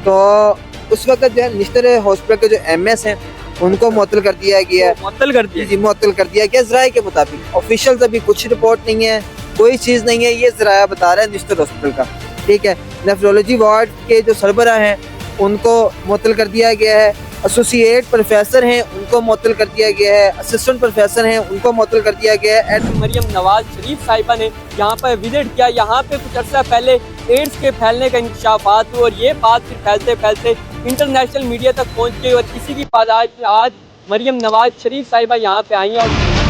तो उस वक्त जो है निश्तर हॉस्पिटल के जो एमएस हैं उनको मुअत्तल कर दिया गया है। मुअत्तल कर दिया जी मुअत्तल कर दिया गया ज़राए के मुताबिक। ऑफिशियल अभी कुछ रिपोर्ट नहीं है, कोई चीज़ नहीं है, ये ज़राया बता रहा है निश्तर हॉस्पिटल का। ठीक है, नेफ्रोलॉजी वार्ड के जो सरबरा हैं उनको मुअत्तल कर दिया गया है। एसोसिएट प्रोफेसर हैं उनको मुअत्तल कर दिया गया है। असिस्टेंट प्रोफेसर हैं उनको मुअत्तल कर दिया गया है। मरियम नवाज शरीफ साहिबा ने यहाँ पर विजिट किया। यहाँ पे कुछ अर्सा पहले एड्स के फैलने का इंकशाफात हुआ और ये बात फिर फैलते फैलते इंटरनेशनल मीडिया तक पहुँच गई और इसी की पादाश में आज मरियम नवाज शरीफ साहिबा यहाँ पे आई हैं। और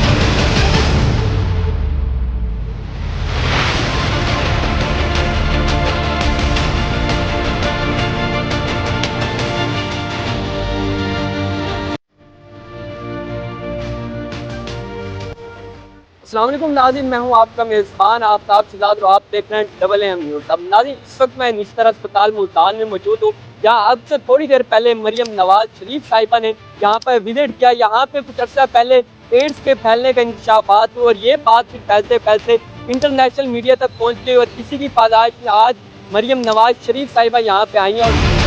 अस्सलाम वालेकुम नाज़रीन, मैं हूं आपका मेज़बान आफ्ताब शहजाद और आप देख रहे हैं डबल एम न्यूज़। अब नाज़रीन इस वक्त मैं निश्तर अस्पताल मुल्तान में मौजूद हूं, जहां अब से थोड़ी देर पहले मरियम नवाज शरीफ साहिबा ने यहां पर विजिट किया। यहां पे कुछ अर्सा पहले एड्स के फैलने का इंकशाफात हुआ और ये बात फिर फैलते फैलते इंटरनेशनल मीडिया तक पहुँच गई और इसी की पादाश में आज मरियम नवाज शरीफ साहिबा यहाँ पे आई हैं। और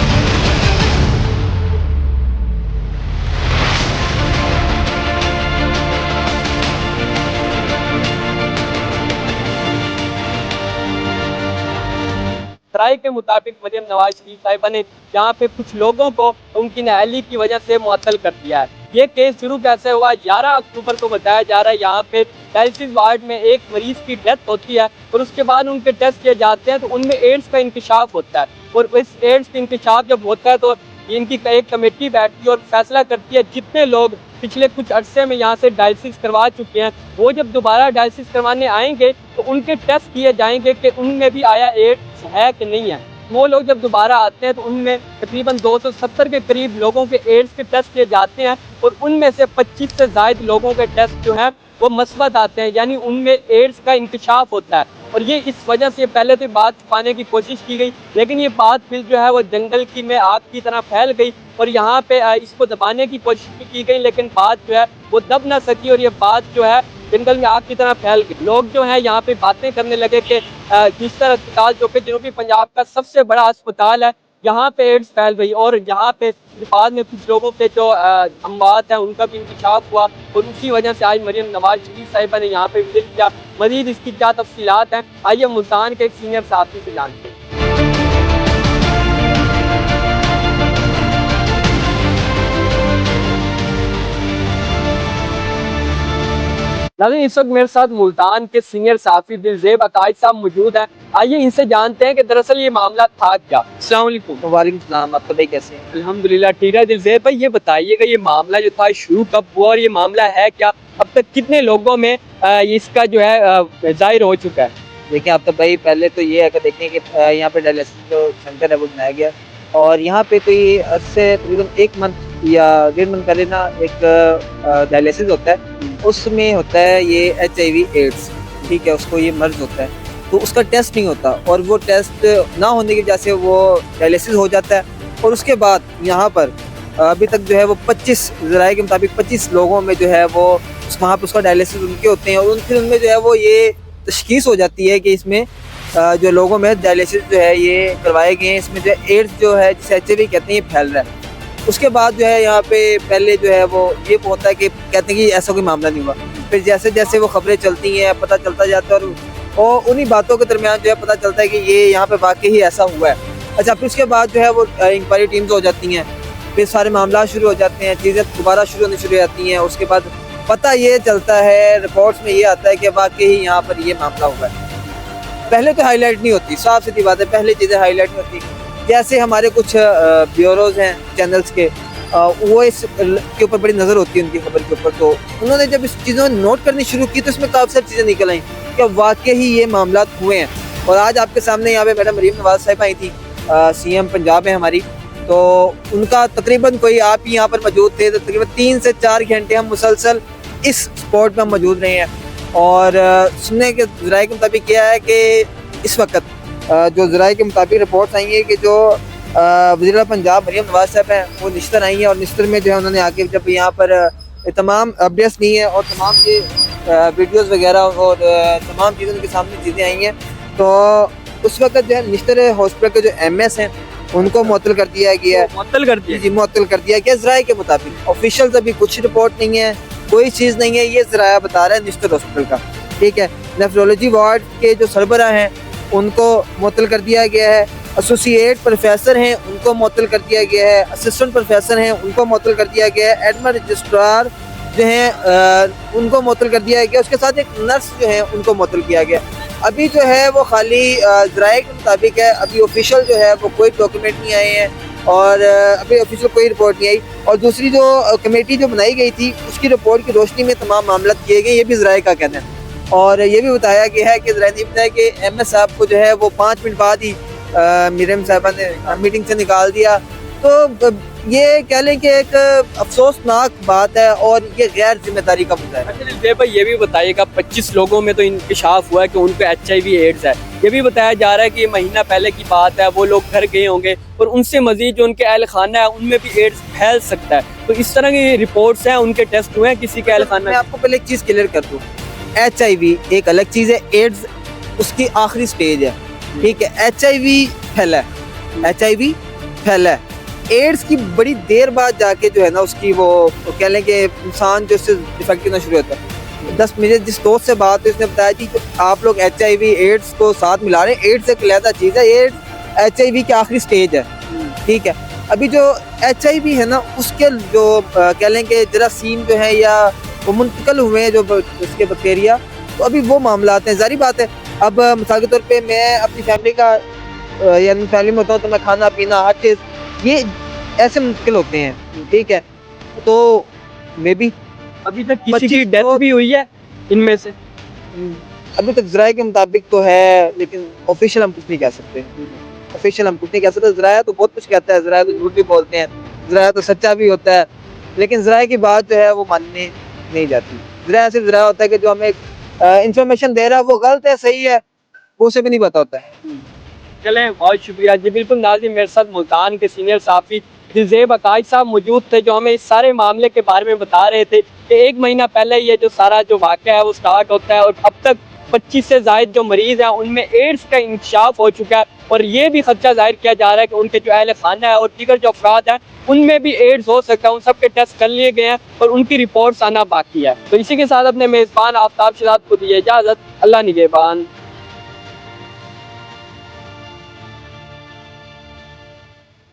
राय के मुताबिक मरियम नवाज शरीफ साहिबा ने यहाँ पे कुछ लोगों को उनकी नाअहली की वजह से मुअत्तल कर दिया है। ये केस शुरू कैसे हुआ? 11 अक्टूबर को बताया जा रहा है यहाँ पे डायलिसिस वार्ड में एक मरीज की डेथ होती है और उसके बाद उनके टेस्ट किए जाते हैं तो उनमें एड्स का इंकशाफ होता है और इस एड्स का इंकशाफ जब होता है तो इनकी एक कमेटी बैठती है और फैसला करती है जितने लोग पिछले कुछ अरसे में यहाँ से डायलिसिस करवा चुके हैं वो जब दोबारा डायलिसिस करवाने आएंगे तो उनके टेस्ट किए जाएंगे कि उनमें भी आया एड्स है कि नहीं है। वो लोग जब दोबारा आते हैं तो उनमें तकरीबन 270 के करीब लोगों के एड्स के टेस्ट किए जाते हैं और उनमें से 25 से ज़ायद लोगों के टेस्ट जो हैं वो मस्बत आते हैं, यानी उनमें एड्स का इंकशाफ होता है। और ये इस वजह से पहले तो बात छुपाने की कोशिश की गई, लेकिन ये बात फिर जो है वो जंगल की में आग की तरह फैल गई और यहाँ पे इसको दबाने की कोशिश भी की गई, लेकिन बात जो है वो दब ना सकी और ये बात जो है जंगल में आग की तरह फैल गई। लोग जो है यहाँ पे बातें करने लगे कि निश्तर अस्पताल जो कि जनूबी पंजाब का सबसे बड़ा अस्पताल है, यहाँ पे एड्स फैल गई और यहाँ पे बाद में कुछ लोगों पे जो अमवात है उनका भी इंकशाफ हुआ और उसी वजह से आज मरियम नवाज शरीफ साहिबा ने यहाँ पे विजिट किया। मजीद इसकी क्या तफसीलात हैं आइए मुल्तान के एक सीनियर साथी से जानते हैं। नाज़रीन इस वक्त मेरे साथ मुल्तान के सीनियर साफी दिलजेब अकायद साहब मौजूद हैं। आइए इनसे जानते हैं कि दरअसल ये मामला था क्या। अस्सलाम वालेकुम। वालेकुम सलाम, आप बताइए कैसे हैं? अल्हम्दुलिल्लाह ठीक है। दिलजेब भाई ये बताइएगा ये मामला जो था शुरू कब हुआ और ये मामला है क्या? अब तक कितने लोगों में इसका जो है जाहिर हो चुका है? देखिए आप तो भाई पहले तो ये है कि देखने कि यहाँ पे डायलिसिस जो सेंटर है वो बनाया गया और यहाँ पे तो ये आज से तकरीबन 1 मंथ या 1.5 मंथ पहले ना एक डायलिसिस होता है, उसमें होता है ये HIV एड्स। ठीक है, उसको ये मर्ज होता है तो उसका टेस्ट नहीं होता और वो टेस्ट ना होने की वजह से वो डायलिसिस हो जाता है और उसके बाद यहाँ पर अभी तक जो है वो 25 ज़राए के मुताबिक 25 लोगों में जो है वो वहाँ पर उसका डायलिसिस उनके होते हैं और फिर उनमें जो है वो ये तशखीस हो जाती है कि इसमें जो लोगों में डायलिसिस जो है ये करवाए गए हैं, इसमें जो एड्स जो है जिसे HIV कहते हैं ये फैल रहा है। उसके बाद जो है यहाँ पे पहले जो है वो ये होता है कि कहते हैं कि ऐसा कोई मामला नहीं हुआ, फिर जैसे जैसे वो खबरें चलती हैं पता चलता जाता है और उन्हीं बातों के दरमियान जो है पता चलता है कि ये यहाँ पे वाकई ही ऐसा हुआ है। अच्छा, फिर उसके बाद जो है वो इंक्वायरी टीम्स हो जाती हैं, फिर सारे मामला शुरू हो जाते हैं, चीज़ें दोबारा शुरू होनी शुरू हो जाती हैं। उसके बाद पता ये चलता है, रिपोर्ट्स में ये आता है कि वाकई ही यहाँ पर ये मामला हुआ है। पहले तो हाईलाइट नहीं होती, साफ सीधी बात है, पहले चीज़ें हाईलाइट नहीं होती। जैसे हमारे कुछ ब्यूरोज हैं चैनल्स के, वो इस के ऊपर बड़ी नज़र होती है उनकी खबर के ऊपर, तो उन्होंने जब इस चीज़ों में नोट करनी शुरू की तो इसमें काफ़ी सारी चीज़ें निकल आई कि वाकई ही ये मामला हुए हैं। और आज आपके सामने यहाँ पे मैडम मरियम नवाज साहिबा आई थी, CM पंजाब है हमारी, तो उनका तकरीबन कोई आप ही यहाँ पर मौजूद थे तो तकरीबन 3 से 4 घंटे हम मुसलसल इस स्पॉट पर मौजूद रहे हैं और सुनने के ज़राए के मुताबिक क्या है कि इस वक्त जो ज़राए के मुताबिक रिपोर्ट्स आई हैं कि जो वज़ीर पंजाब मरियम नवाज साहब हैं वो निश्तर आई हैं और निश्तर में जो है उन्होंने आके जब यहाँ पर तमाम अपडेट्स दी हैं और तमाम ये वीडियोस वगैरह और तमाम चीज़ें उनके सामने चीज़ें आई हैं, तो उस वक्त जो है निश्तर हॉस्पिटल के जो MS हैं उनको मुअत्तल कर दिया गया है। मुअत्तल कर दिया। जी मुअत्तल कर दिया गया ज़राए के मुताबिक। ऑफिशियल अभी कुछ रिपोर्ट नहीं है, कोई चीज़ नहीं है, ये ज़राया बता रहा है निश्चित हॉस्पिटल का, ठीक है। नेफ्रोलॉजी वार्ड के जो सरबरा हैं उनको मुअत्तल कर दिया गया है, एसोसिएट प्रोफेसर हैं उनको मुअत्तल कर दिया गया है, असिस्टेंट प्रोफेसर हैं उनको मुअत्तल कर दिया गया है, एडमिन रजिस्ट्रार जो हैं उनको मुअत्तल कर दिया गया, उसके साथ एक नर्स जो है उनको मुअत्तल किया गया। अभी जो है वो खाली ज़राए के मुताबिक है, अभी ऑफिशियल जो है वो कोई डॉक्यूमेंट नहीं आए हैं और अभी ऑफिशियल कोई रिपोर्ट नहीं आई। और दूसरी जो कमेटी जो बनाई गई थी उसकी रिपोर्ट की रोशनी में तमाम मामला किए गए, ये भी ज़राए का कहना है। और ये भी बताया गया है कि ज़राए ने बताया कि MS साहब को जो है वो 5 मिनट बाद ही मीरम साहबा ने मीटिंग से निकाल दिया। तो ये कह लें कि एक अफसोसनाक बात है और ये गैर जिम्मेदारी का मुद्दा है। अच्छा भाई, ये भी बताइएगा 25 लोगों में तो इंकशाफ हुआ है कि उनको HIV एड्स है। ये भी बताया जा रहा है कि महीना पहले की बात है, वो लोग घर गए होंगे और उनसे मजीद जो उनके अहल खाना है उनमें भी एड्स फैल सकता है। तो इस तरह की रिपोर्ट्स हैं, उनके टेस्ट हुए हैं किसी के अहल खाना? मैं आपको पहले एक चीज़ क्लियर कर दूँ, HIV एक अलग चीज़ है, एड्स उसकी आखिरी स्टेज है, ठीक है। HIV फैला है, HIV फैला है। एड्स की बड़ी देर बाद जाके जो है ना उसकी वो कह लें कि इंसान जो उससे इफेक्ट करना शुरू होता है। 10 मुझे जिस दोस्त से बात हुई उसने बताया कि आप लोग HIV एड्स को साथ मिला रहे हैं, एड्स एक अलग चीज़ है, एड्स HIV की आखिरी स्टेज है, ठीक है। अभी जो HIV है ना उसके जो कह लें कि जरासीम जो है या वो मुंतकिल हुए हैं जो उसके बैक्टीरिया, तो अभी वो मामला आते हैं। जारी बात है, अब मिसाल के तौर पे मैं अपनी फैमिली का यानी फैमिली में होता हूँ तो मैं खाना पीना हर चीज़ ये ऐसे मुश्किल होते हैं, ठीक है। तो मे बी अभी तक किसी की डेथ भी हुई है इनमें से? अभी तक ज़राए के मुताबिक तो है, लेकिन ऑफिशियल हम कुछ नहीं कह सकते। ऑफिशियल हम कुछ नहीं कह सकते। ज़राया तो बहुत कुछ कहता है, ज़राया तो झूठ भी बोलते हैं, ज़राया तो सच्चा भी होता है, लेकिन ज़राए की बात जो है वो मानने नहीं जाती। ज़राया सिर्फ ज़राया होता है कि जो हमें इंफॉर्मेशन दे रहा है वो गलत है सही है वो उसे भी नहीं पता होता है। चलें, बहुत शुक्रिया जी। बिल्कुल नाज़रीन, मेरे साथ मुल्तान के सीनियर सहाफ़ी दिलज़ेब अकाई साहब मौजूद थे जो हमें इस सारे मामले के बारे में बता रहे थे कि 1 महीना पहले ये जो सारा जो वाक़या है वो स्टार्ट होता है और अब तक 25 से ज़ायद जो मरीज़ हैं उनमें एड्स का इंकशाफ हो चुका है और ये भी खदशा ज़ाहिर किया जा रहा है कि उनके जो अहल खाना है और दीगर जो अफराद हैं उनमें भी एड्स हो सकता है। उन सब के टेस्ट कर लिए गए हैं और उनकी रिपोर्ट्स आना बाकी है। तो इसी के साथ अपने मेज़बान आफ्ताब शहजाद को दिए इजाज़त। अल्लाह निगहबान।